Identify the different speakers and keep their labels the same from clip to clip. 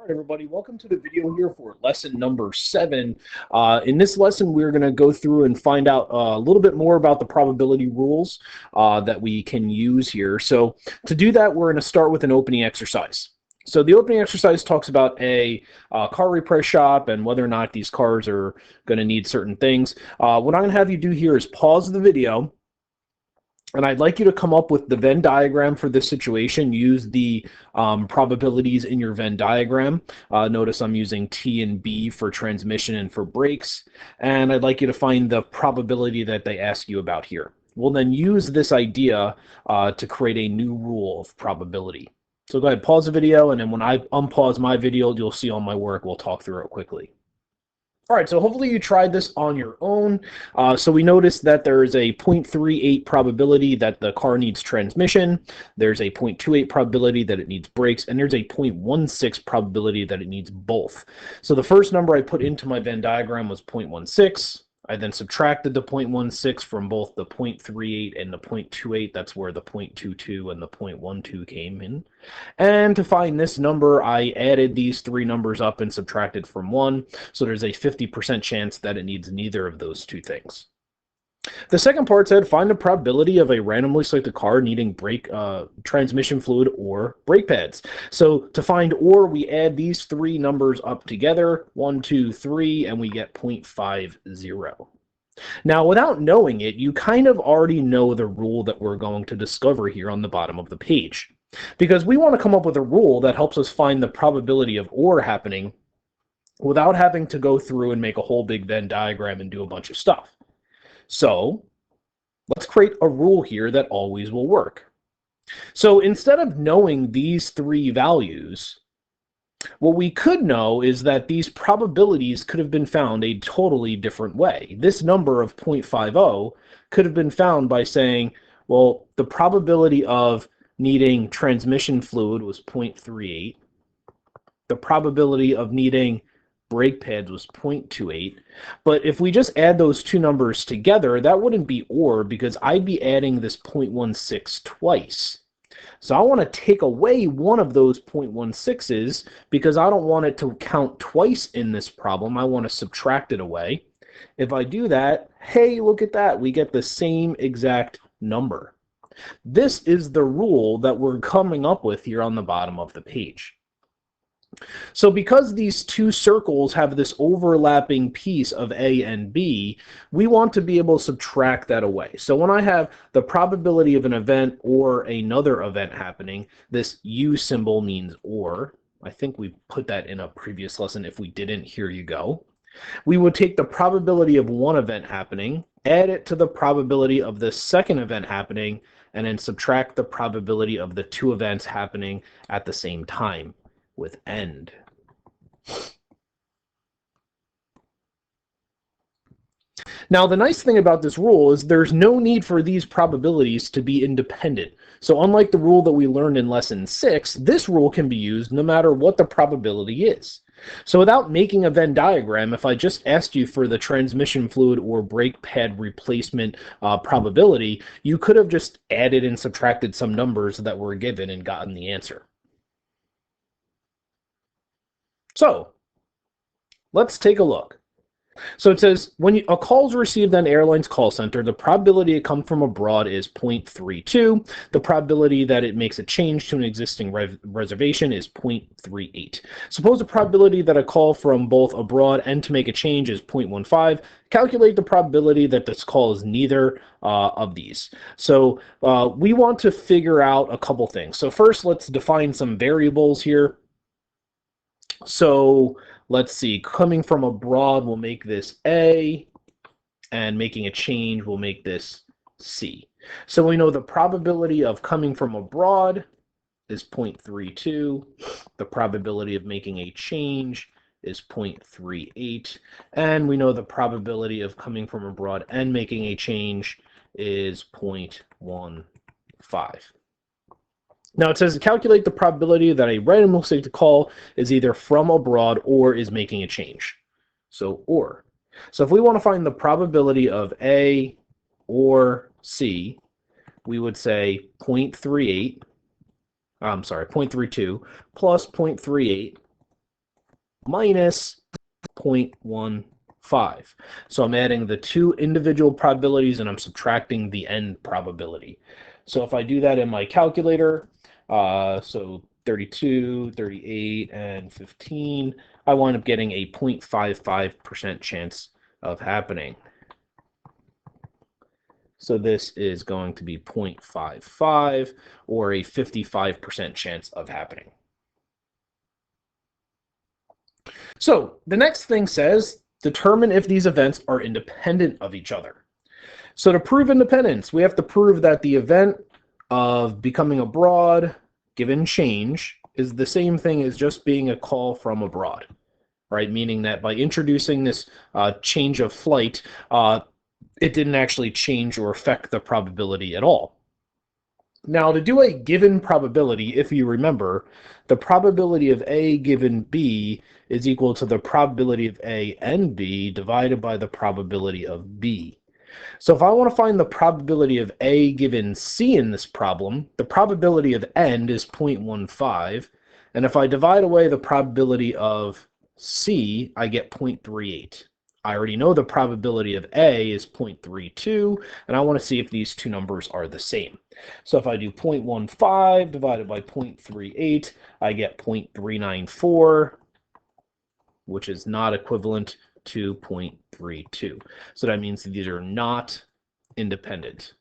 Speaker 1: All right, everybody, welcome to the video here for lesson number 7. In this lesson, we're going to go through and find out a little bit more about the probability rules that we can use here. So to do that, we're going to start with an opening exercise. So the opening exercise talks about a car repair shop and whether or not these cars are going to need certain things. What I'm going to have you do here is pause the video. And I'd like you to come up with the Venn diagram for this situation. Use the probabilities in your Venn diagram. Notice I'm using T and B for transmission and for brakes. And I'd like you to find the probability that they ask you about here. We'll then use this idea to create a new rule of probability. So go ahead, pause the video, and then when I unpause my video, you'll see all my work. We'll talk through it quickly. All right, so hopefully you tried this on your own. So we noticed that there is a 0.38 probability that the car needs transmission. There's a 0.28 probability that it needs brakes, and there's a 0.16 probability that it needs both. So the first number I put into my Venn diagram was 0.16. I then subtracted the 0.16 from both the 0.38 and the 0.28. That's where the 0.22 and the 0.12 came in. And to find this number, I added these three numbers up and subtracted from 1. So there's a 50% chance that it needs neither of those two things. The second part said find the probability of a randomly selected car needing brake transmission fluid or brake pads. So to find or, we add these three numbers up together, 1, 2, 3, and we get 0.50. Now, without knowing it, you kind of already know the rule that we're going to discover here on the bottom of the page. Because we want to come up with a rule that helps us find the probability of or happening without having to go through and make a whole big Venn diagram and do a bunch of stuff. So let's create a rule here that always will work. So instead of knowing these three values, what we could know is that these probabilities could have been found a totally different way. This number of 0.50 could have been found by saying, well, the probability of needing transmission fluid was 0.38. The probability of needing brake pads was 0.28. But if we just add those two numbers together, that wouldn't be or, because I'd be adding this 0.16 twice. So I want to take away one of those 0.16s because I don't want it to count twice in this problem. I want to subtract it away. If I do that, hey, look at that. We get the same exact number. This is the rule that we're coming up with here on the bottom of the page. So because these two circles have this overlapping piece of A and B, we want to be able to subtract that away. So when I have the probability of an event or another event happening, this U symbol means or. I think we put that in a previous lesson. If we didn't, here you go. We would take the probability of one event happening, add it to the probability of the second event happening, and then subtract the probability of the two events happening at the same time with end. Now, the nice thing about this rule is there's no need for these probabilities to be independent. So unlike the rule that we learned in lesson 6, this rule can be used no matter what the probability is. So without making a Venn diagram, if I just asked you for the transmission fluid or brake pad replacement probability, you could have just added and subtracted some numbers that were given and gotten the answer. So let's take a look. So it says, when a call is received on airline's call center, the probability it comes from abroad is 0.32. The probability that it makes a change to an existing reservation is 0.38. Suppose the probability that a call from both abroad and to make a change is 0.15. Calculate the probability that this call is neither of these. So we want to figure out a couple things. So first, let's define some variables here. So let's see, coming from abroad will make this A, and making a change will make this C. So we know the probability of coming from abroad is 0.32. The probability of making a change is 0.38. And we know the probability of coming from abroad and making a change is 0.15. Now it says calculate the probability that a randomly selected call is either from abroad or is making a change. So or. So if we want to find the probability of A or C, we would say 0.32 plus 0.38 minus 0.15. So I'm adding the two individual probabilities and I'm subtracting the end probability. So if I do that in my calculator, so 32, 38, and 15, I wind up getting a 0.55% chance of happening. So this is going to be 0.55 or a 55% chance of happening. So the next thing says, determine if these events are independent of each other. So to prove independence, we have to prove that the event of becoming abroad given change is the same thing as just being a call from abroad, right? Meaning that by introducing this change of flight, it didn't actually change or affect the probability at all. Now, to do a given probability, if you remember, the probability of A given B is equal to the probability of A and B divided by the probability of B. So if I want to find the probability of A given C in this problem, the probability of N is 0.15, and if I divide away the probability of C, I get 0.38. I already know the probability of A is 0.32, and I want to see if these two numbers are the same. So if I do 0.15 divided by 0.38, I get 0.394, which is not equivalent to 0.32. So that means these are not independent.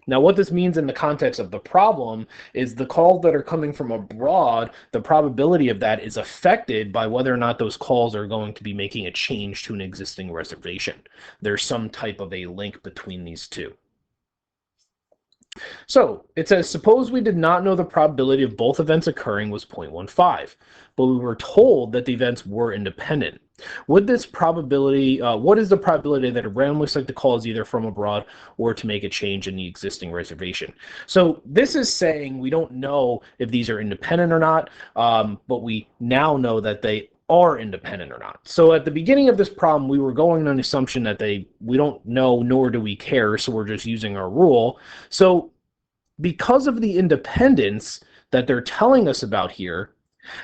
Speaker 1: Now, what this means in the context of the problem is the calls that are coming from abroad, the probability of that is affected by whether or not those calls are going to be making a change to an existing reservation. There's some type of a link between these two. So it says, suppose we did not know the probability of both events occurring was 0.15, but we were told that the events were independent. Would this probability, what is the probability that a randomly selected call is either from abroad or to make a change in the existing reservation? So this is saying we don't know if these are independent or not, but we now know that they are independent or not. So at the beginning of this problem, we were going on an assumption that we don't know nor do we care, so we're just using our rule. So because of the independence that they're telling us about here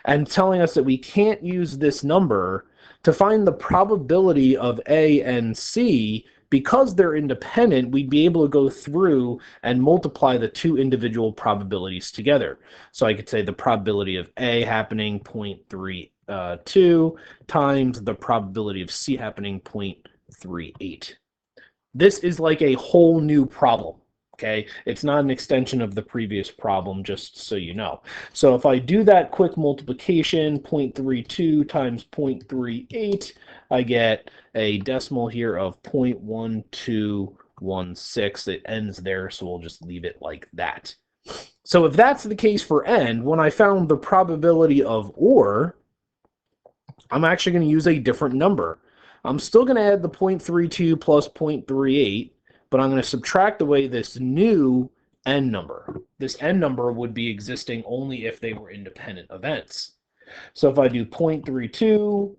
Speaker 1: and telling us that we can't use this number to find the probability of A and C, because they're independent, we'd be able to go through and multiply the two individual probabilities together. So I could say the probability of A happening 0.32 times the probability of C happening 0.38. This is like a whole new problem. Okay, it's not an extension of the previous problem, just so you know. So if I do that quick multiplication, 0.32 times 0.38, I get a decimal here of 0.1216. It ends there, so we'll just leave it like that. So if that's the case for N, when I found the probability of OR, I'm actually going to use a different number. I'm still going to add the 0.32 plus 0.38, but I'm going to subtract away this new N number. This N number would be existing only if they were independent events. So if I do 0.32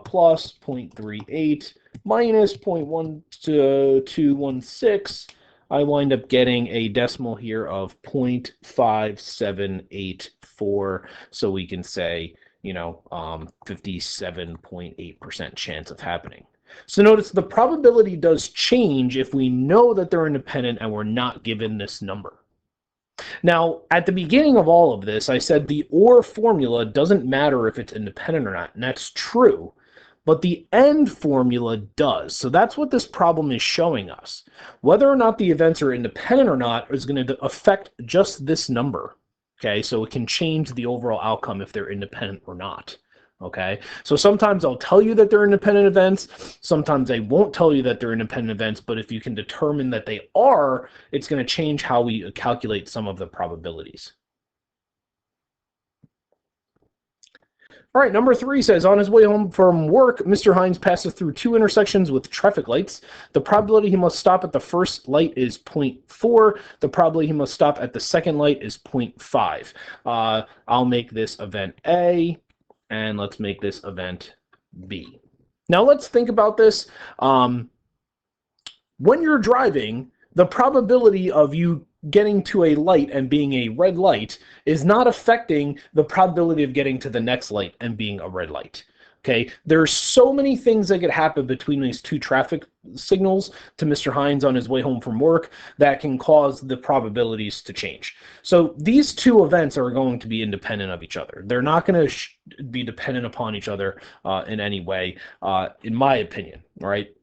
Speaker 1: plus 0.38 minus 0.1216, I wind up getting a decimal here of 0.5784. So we can say, 57.8% chance of happening. So notice the probability does change if we know that they're independent and we're not given this number. Now, at the beginning of all of this, I said the OR formula doesn't matter if it's independent or not, and that's true, but the AND formula does. So that's what this problem is showing us. Whether or not the events are independent or not is going to affect just this number. Okay, so it can change the overall outcome if they're independent or not. Okay, so sometimes I'll tell you that they're independent events, sometimes I won't tell you that they're independent events, but if you can determine that they are, it's going to change how we calculate some of the probabilities. All right, number 3 says, on his way home from work, Mr. Hines passes through 2 intersections with traffic lights. The probability he must stop at the first light is 0.4. The probability he must stop at the second light is 0.5. I'll make this event A. And let's make this event B. Now let's think about this. When you're driving, the probability of you getting to a light and being a red light is not affecting the probability of getting to the next light and being a red light. Okay, there's so many things that could happen between these two traffic signals to Mr. Hines on his way home from work that can cause the probabilities to change. So these two events are going to be independent of each other. They're not going to be dependent upon each other in any way, in my opinion. All right.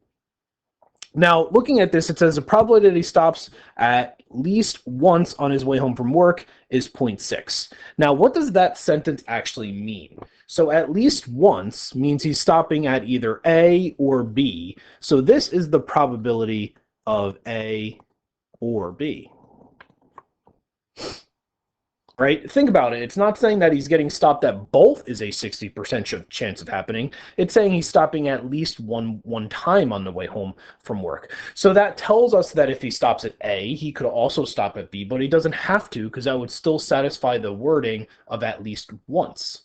Speaker 1: Now, looking at this, it says the probability that he stops at least once on his way home from work is 0.6. Now, what does that sentence actually mean? So at least once means he's stopping at either A or B. So this is the probability of A or B. Right? Think about it. It's not saying that he's getting stopped at both is a 60% chance of happening. It's saying he's stopping at least one time on the way home from work. So that tells us that if he stops at A, he could also stop at B, but he doesn't have to because that would still satisfy the wording of at least once.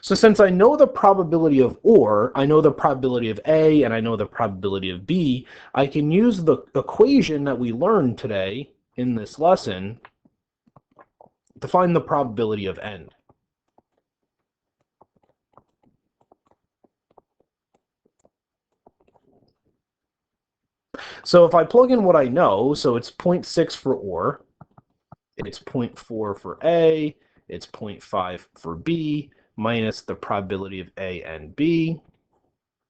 Speaker 1: So since I know the probability of or, I know the probability of A, and I know the probability of B, I can use the equation that we learned today in this lesson to find the probability of n. So if I plug in what I know, so it's 0.6 for or, it's 0.4 for A, it's 0.5 for B, minus the probability of A and B.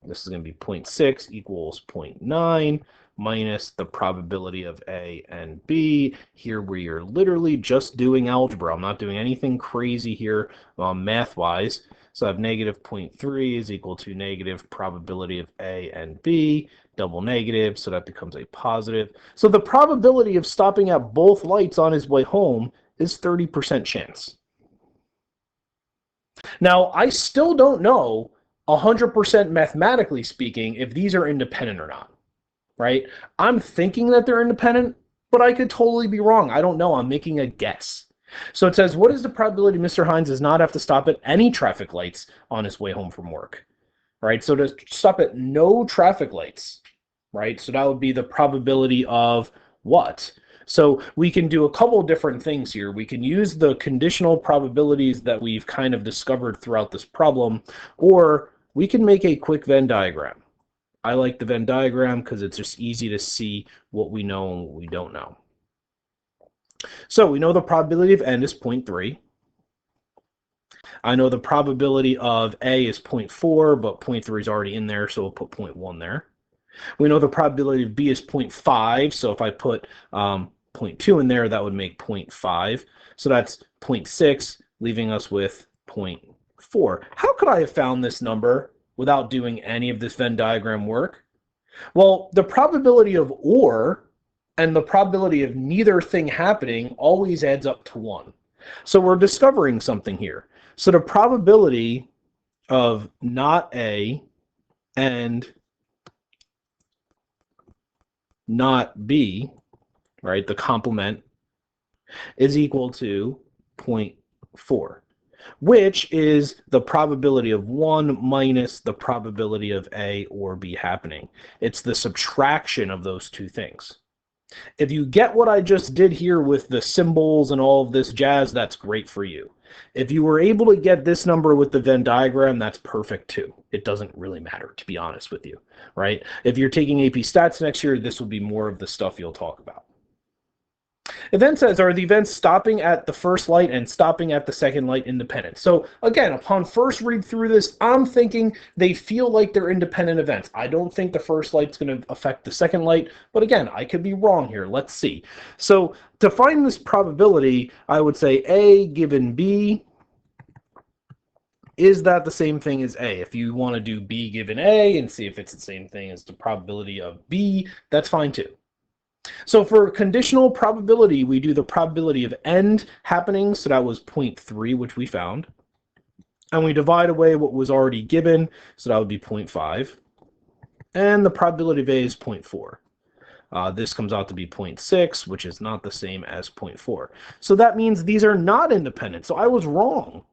Speaker 1: This is going to be 0.6 equals 0.9 minus the probability of A and B. Here we are literally just doing algebra. I'm not doing anything crazy here math-wise. So I have negative 0.3 is equal to negative probability of A and B, double negative, so that becomes a positive. So the probability of stopping at both lights on his way home is 30% chance. Now, I still don't know 100% mathematically speaking if these are independent or not, right? I'm thinking that they're independent, but I could totally be wrong. I don't know. I'm making a guess. So it says, what is the probability Mr. Hines does not have to stop at any traffic lights on his way home from work, right? So to stop at no traffic lights, right? So that would be the probability of what? So we can do a couple different things here. We can use the conditional probabilities that we've kind of discovered throughout this problem, or we can make a quick Venn diagram. I like the Venn diagram because it's just easy to see what we know and what we don't know. So we know the probability of n is 0.3. I know the probability of A is 0.4, but 0.3 is already in there, so we'll put 0.1 there. We know the probability of B is 0.5, so if I put 0.2 in there, that would make 0.5. So that's 0.6, leaving us with 0.4. How could I have found this number without doing any of this Venn diagram work? Well, the probability of or and the probability of neither thing happening always adds up to 1. So we're discovering something here. So the probability of not A and not B, right, the complement, is equal to 0.4, which is the probability of 1 minus the probability of A or B happening. It's the subtraction of those two things. If you get what I just did here with the symbols and all of this jazz, that's great for you. If you were able to get this number with the Venn diagram, that's perfect too. It doesn't really matter, to be honest with you, right? If you're taking AP Stats next year, this will be more of the stuff you'll talk about. It then says, are the events stopping at the first light and stopping at the second light independent? So again, upon first read through this, I'm thinking they feel like they're independent events. I don't think the first light's going to affect the second light, but again, I could be wrong here. Let's see. So to find this probability, I would say A given B, is that the same thing as A? If you want to do B given A and see if it's the same thing as the probability of B, that's fine too. So for conditional probability, we do the probability of end happening, so that was 0.3, which we found. And we divide away what was already given, so that would be 0.5. And the probability of A is 0.4. This comes out to be 0.6, which is not the same as 0.4. So that means these are not independent, so I was wrong.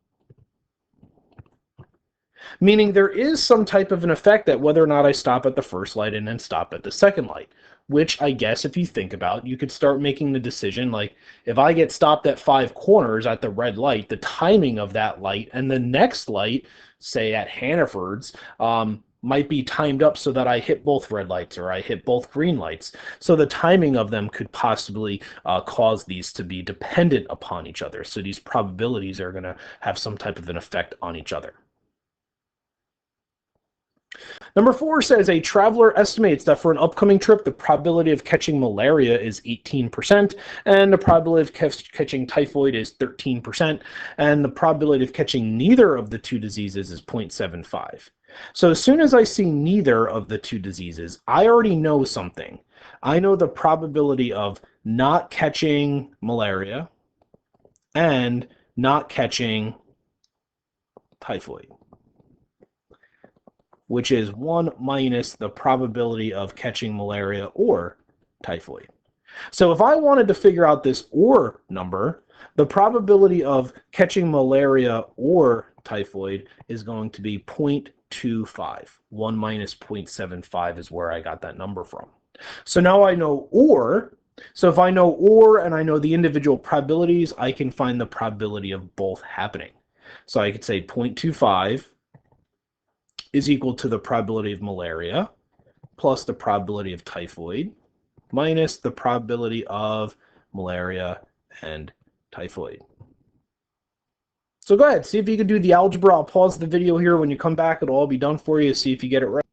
Speaker 1: Meaning there is some type of an effect that whether or not I stop at the first light and then stop at the second light. which I guess if you think about, you could start making the decision like if I get stopped at 5 corners at the red light, the timing of that light and the next light, say at Hannaford's, might be timed up so that I hit both red lights or I hit both green lights. So the timing of them could possibly cause these to be dependent upon each other. So these probabilities are going to have some type of an effect on each other. Number 4 says a traveler estimates that for an upcoming trip, the probability of catching malaria is 18%, and the probability of catching typhoid is 13%, and the probability of catching neither of the two diseases is 0.75. So as soon as I see neither of the two diseases, I already know something. I know the probability of not catching malaria and not catching typhoid, which is 1 minus the probability of catching malaria or typhoid. So if I wanted to figure out this or number, the probability of catching malaria or typhoid is going to be 0.25. 1 minus 0.75 is where I got that number from. So now I know or. So if I know or and I know the individual probabilities, I can find the probability of both happening. So I could say 0.25 is equal to the probability of malaria plus the probability of typhoid minus the probability of malaria and typhoid. So go ahead, see if you can do the algebra. I'll pause the video here. When you come back, it'll all be done for you. See if you get it right.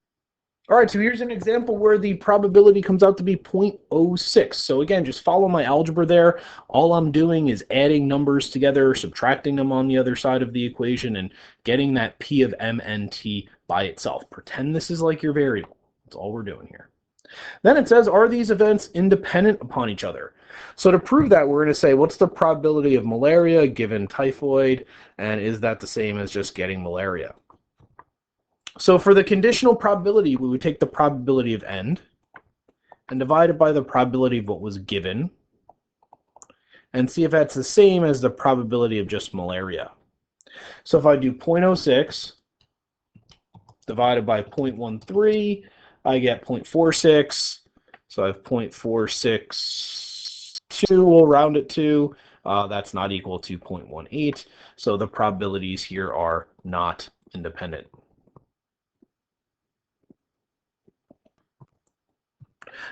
Speaker 1: All right, so here's an example where the probability comes out to be 0.06. So again, just follow my algebra there. All I'm doing is adding numbers together, subtracting them on the other side of the equation, and getting that P of M and T by itself. Pretend this is like your variable. That's all we're doing here. Then it says, are these events independent upon each other? So to prove that, we're going to say, what's the probability of malaria given typhoid, and is that the same as just getting malaria? So for the conditional probability, we would take the probability of end and divide it by the probability of what was given and see if that's the same as the probability of just malaria. So if I do 0.06 divided by 0.13, I get 0.46. So I have 0.462, we'll round it to. That's not equal to 0.18. So the probabilities here are not independent.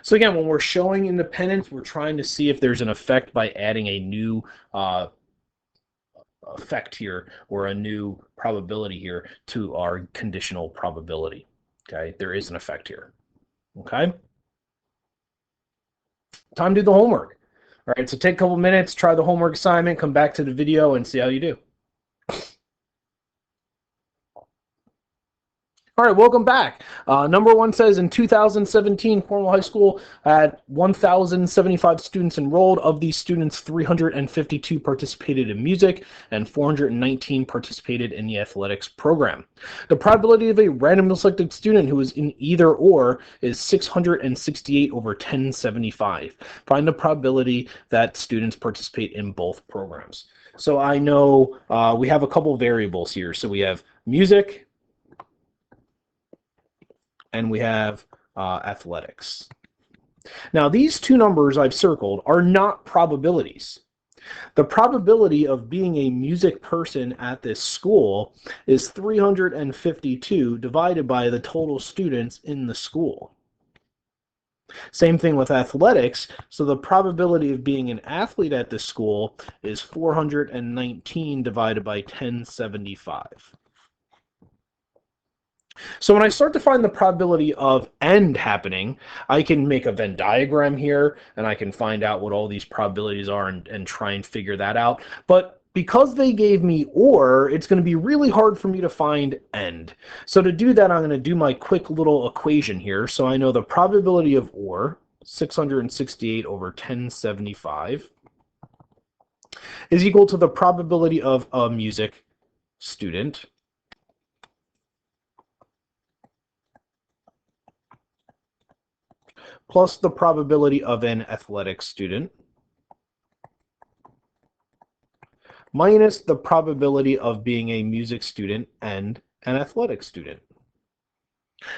Speaker 1: So again, when we're showing independence, we're trying to see if there's an effect by adding a new effect here or a new probability here to our conditional probability. Okay, there is an effect here. Okay, time to do the homework. All right, so take a couple minutes, try the homework assignment, come back to the video and see how you do. All right, welcome back. Number 1 says in 2017, Cornwall High School had 1,075 students enrolled. Of these students, 352 participated in music and 419 participated in the athletics program. The probability of a randomly selected student who is in either or is 668 over 1075. Find the probability that students participate in both programs. So I know we have a couple variables here. So we have music, and we have athletics. Now, these two numbers I've circled are not probabilities. The probability of being a music person at this school is 352 divided by the total students in the school. Same thing with athletics. So the probability of being an athlete at this school is 419 divided by 1075. So when I start to find the probability of end happening, I can make a Venn diagram here, and I can find out what all these probabilities are and try and figure that out. But because they gave me or, it's going to be really hard for me to find end. So to do that, I'm going to do my quick little equation here. So I know the probability of or, 668 over 1075, is equal to the probability of a music student plus the probability of an athletic student minus the probability of being a music student and an athletic student.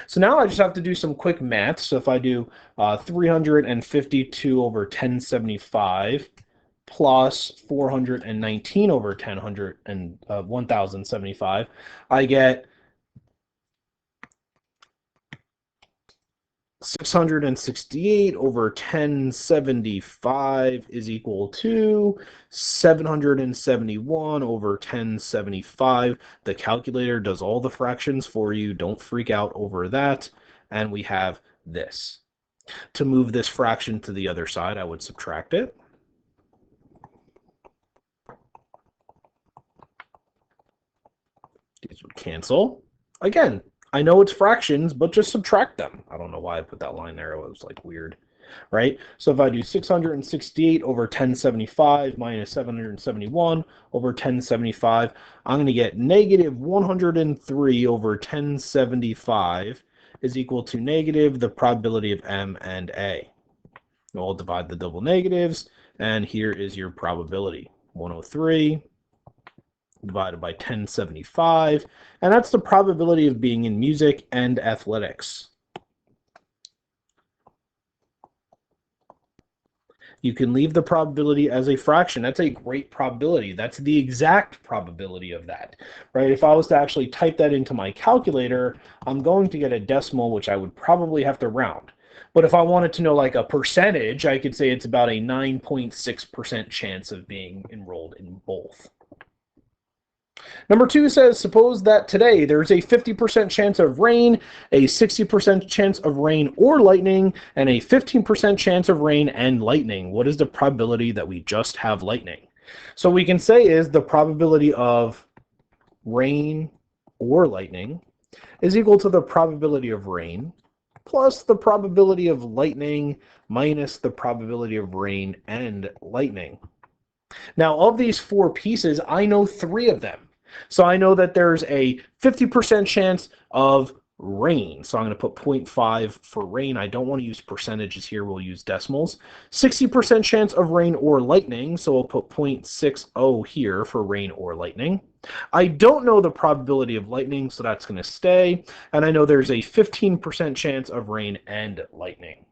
Speaker 1: So now I just have to do some quick math. So if I do 352 over 1075 plus 419 over 1075, I get 668 over 1075 is equal to 771 over 1075. The calculator does all the fractions for you. Don't freak out over that. And we have this. To move this fraction to the other side, I would subtract it. These would cancel. Again, I know it's fractions, but just subtract them. I don't know why I put that line there. It was like weird, right? So if I do 668 over 1075 minus 771 over 1075, I'm going to get negative 103 over 1075 is equal to negative the probability of M and A. We'll divide the double negatives, and here is your probability. 103 divided by 1075, and that's the probability of being in music and athletics. You can leave the probability as a fraction. That's a great probability. That's the exact probability of that, right? If I was to actually type that into my calculator, I'm going to get a decimal, which I would probably have to round. But if I wanted to know like a percentage, I could say it's about a 9.6% chance of being enrolled in both. Number 2 says, suppose that today there's a 50% chance of rain, a 60% chance of rain or lightning, and a 15% chance of rain and lightning. What is the probability that we just have lightning? So we can say is the probability of rain or lightning is equal to the probability of rain plus the probability of lightning minus the probability of rain and lightning. Now, of these 4 pieces, I know 3 of them. So I know that there's a 50% chance of rain. So I'm going to put 0.5 for rain. I don't want to use percentages here. We'll use decimals. 60% chance of rain or lightning. So we'll put 0.60 here for rain or lightning. I don't know the probability of lightning, so that's going to stay. And I know there's a 15% chance of rain and lightning.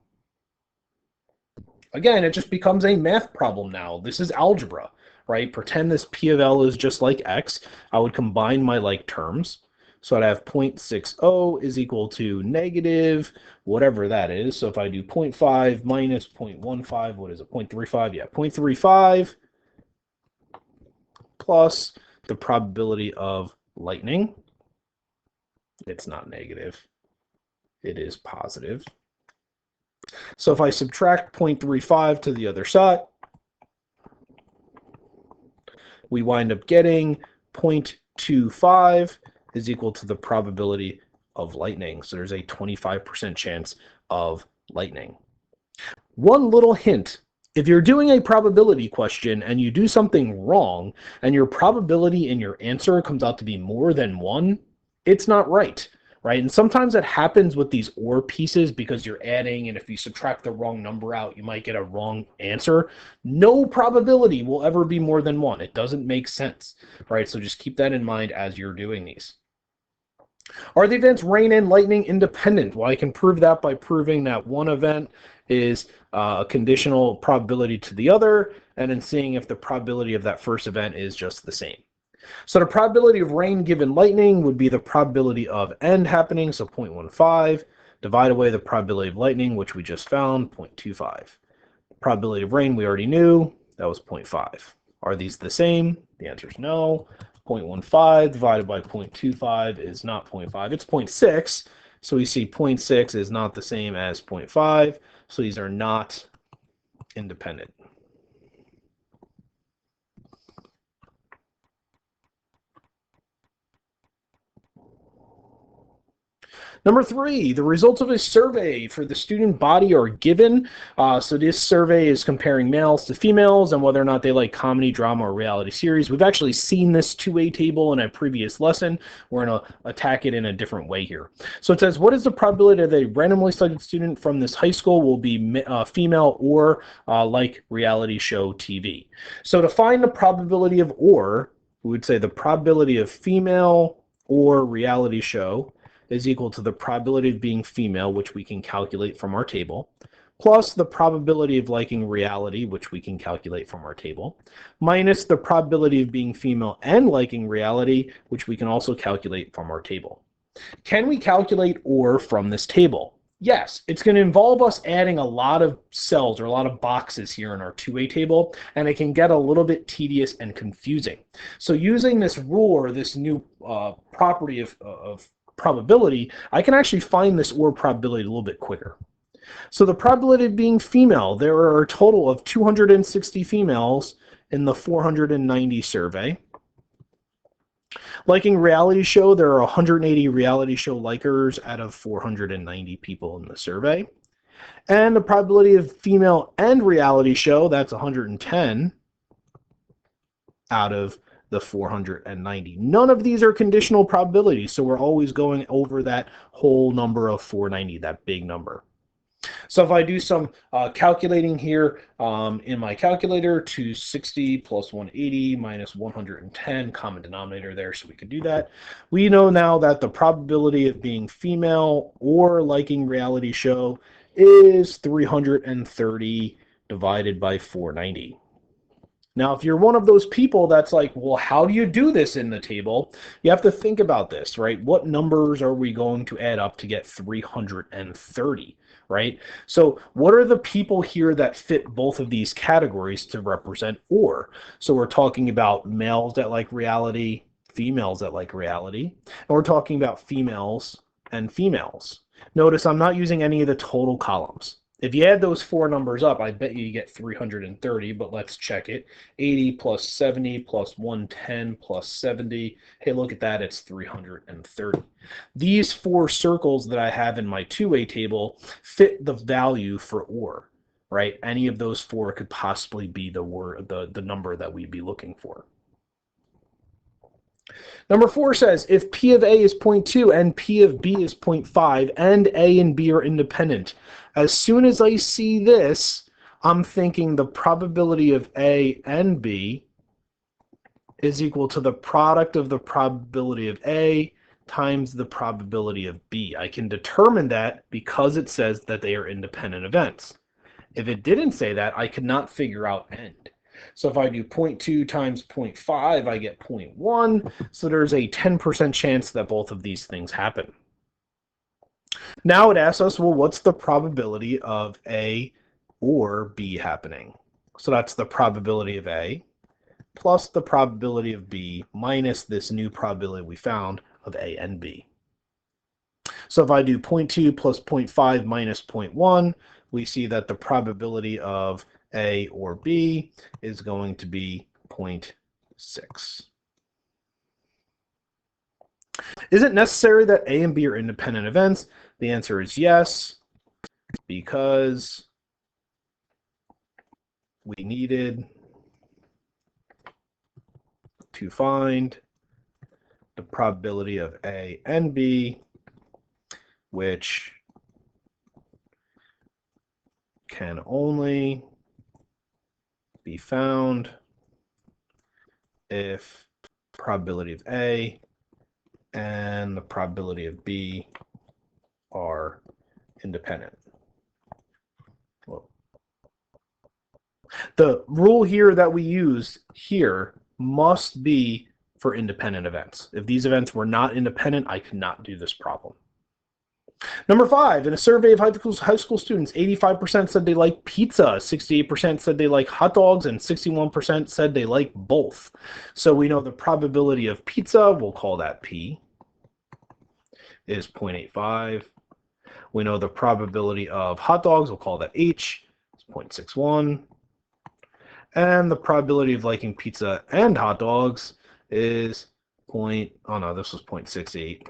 Speaker 1: Again, it just becomes a math problem now. This is algebra, right? Pretend this P of L is just like X. I would combine my like terms. So I'd have 0.60 is equal to negative whatever that is. So if I do 0.5 minus 0.15, what is it? 0.35? Yeah, 0.35 plus the probability of lightning. It's not negative. It is positive. So if I subtract 0.35 to the other side, we wind up getting 0.25 is equal to the probability of lightning. So there's a 25% chance of lightning. One little hint. If you're doing a probability question and you do something wrong and your probability in your answer comes out to be more than 1, it's not right. Right? And sometimes it happens with these OR pieces because you're adding, and if you subtract the wrong number out, you might get a wrong answer. No probability will ever be more than 1. It doesn't make sense, right? So just keep that in mind as you're doing these. Are the events rain and lightning independent? Well, I can prove that by proving that one event is a conditional probability to the other, and then seeing if the probability of that first event is just the same. So the probability of rain given lightning would be the probability of end happening, so 0.15, divide away the probability of lightning, which we just found, 0.25. Probability of rain we already knew, that was 0.5. Are these the same? The answer is no. 0.15 divided by 0.25 is not 0.5, it's 0.6. So we see 0.6 is not the same as 0.5, so these are not independent. Number 3, the results of a survey for the student body are given. So this survey is comparing males to females and whether or not they like comedy, drama, or reality series. We've actually seen this 2A table in a previous lesson. We're going to attack it in a different way here. So it says, what is the probability that a randomly selected student from this high school will be female or like reality show TV? So to find the probability of or, we would say the probability of female or reality show is equal to the probability of being female, which we can calculate from our table, plus the probability of liking reality, which we can calculate from our table, minus the probability of being female and liking reality, which we can also calculate from our table. Can we calculate OR from this table? Yes, it's going to involve us adding a lot of cells or a lot of boxes here in our two-way table, and it can get a little bit tedious and confusing. So using this rule or this new property of probability, I can actually find this OR probability a little bit quicker. So the probability of being female, there are a total of 260 females in the 490 survey. Liking reality show, there are 180 reality show likers out of 490 people in the survey. And the probability of female and reality show, that's 110 out of the 490. None of these are conditional probabilities, so we're always going over that whole number of 490, that big number. So if I do some calculating here in my calculator, 260 plus 180 minus 110, common denominator there, so we can do that. We know now that the probability of being female or liking reality show is 330 divided by 490. Now, if you're one of those people that's like, well, how do you do this in the table? You have to think about this, right? What numbers are we going to add up to get 330, right? So what are the people here that fit both of these categories to represent OR? So we're talking about males that like reality, females that like reality, and we're talking about females and females. Notice I'm not using any of the total columns. If you add those four numbers up, I bet you get 330, but let's check it. 80 plus 70 plus 110 plus 70. Hey, look at that, it's 330. These four circles that I have in my two-way table fit the value for OR, right? Any of those four could possibly be the number that we'd be looking for. Number 4 says, if P of A is 0.2 and P of B is 0.5 and A and B are independent, as soon as I see this, I'm thinking the probability of A and B is equal to the product of the probability of A times the probability of B. I can determine that because it says that they are independent events. If it didn't say that, I could not figure out end. So if I do 0.2 times 0.5, I get 0.1. So there's a 10% chance that both of these things happen. Now it asks us, well, what's the probability of A or B happening? So that's the probability of A plus the probability of B minus this new probability we found of A and B. So if I do 0.2 plus 0.5 minus 0.1, we see that the probability of A or B is going to be 0.6. Is it necessary that A and B are independent events? The answer is yes, because we needed to find the probability of A and B, which can only be found if probability of A and the probability of B are independent. Whoa. The rule here that we use here must be for independent events. If these events were not independent, I could not do this problem. Number 5, in a survey of high school students, 85% said they like pizza, 68% said they like hot dogs, and 61% said they like both. So we know the probability of pizza, we'll call that P, is 0.85. We know the probability of hot dogs, we'll call that H, is 0.61. And the probability of liking pizza and hot dogs is this was 0.68.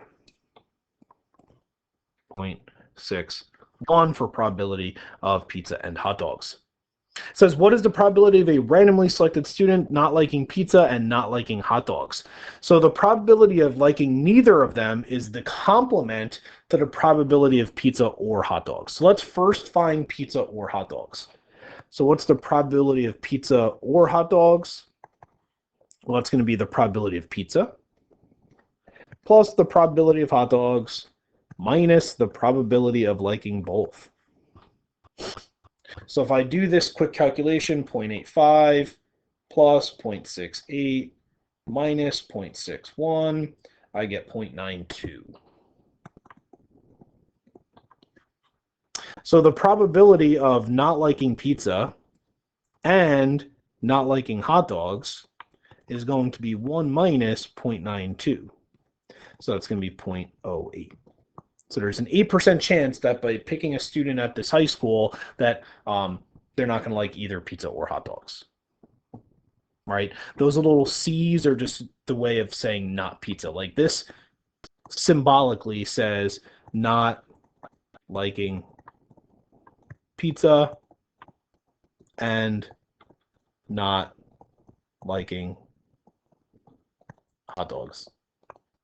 Speaker 1: 0.61 for probability of pizza and hot dogs. It says, what is the probability of a randomly selected student not liking pizza and not liking hot dogs? So the probability of liking neither of them is the complement to the probability of pizza or hot dogs. So let's first find pizza or hot dogs. So what's the probability of pizza or hot dogs? Well, that's going to be the probability of pizza plus the probability of hot dogs minus the probability of liking both. So if I do this quick calculation, 0.85 plus 0.68 minus 0.61, I get 0.92. So the probability of not liking pizza and not liking hot dogs is going to be 1 minus 0.92. So that's going to be 0.08. So there's an 8% chance that by picking a student at this high school that they're not going to like either pizza or hot dogs. Right? Those little C's are just the way of saying not pizza. Like this symbolically says not liking pizza and not liking hot dogs.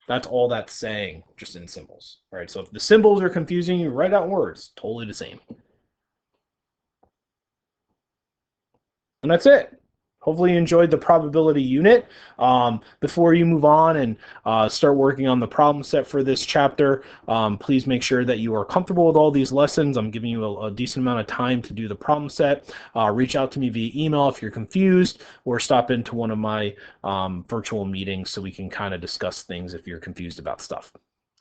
Speaker 1: That's all that's saying, just in symbols. All right, so if the symbols are confusing you, write out words. Totally the same. And that's it. Hopefully you enjoyed the probability unit. Before you move on and start working on the problem set for this chapter, please make sure that you are comfortable with all these lessons. I'm giving you a decent amount of time to do the problem set. Reach out to me via email if you're confused, or stop into one of my virtual meetings so we can kind of discuss things if you're confused about stuff.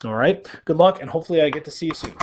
Speaker 1: All right, good luck, and hopefully I get to see you soon.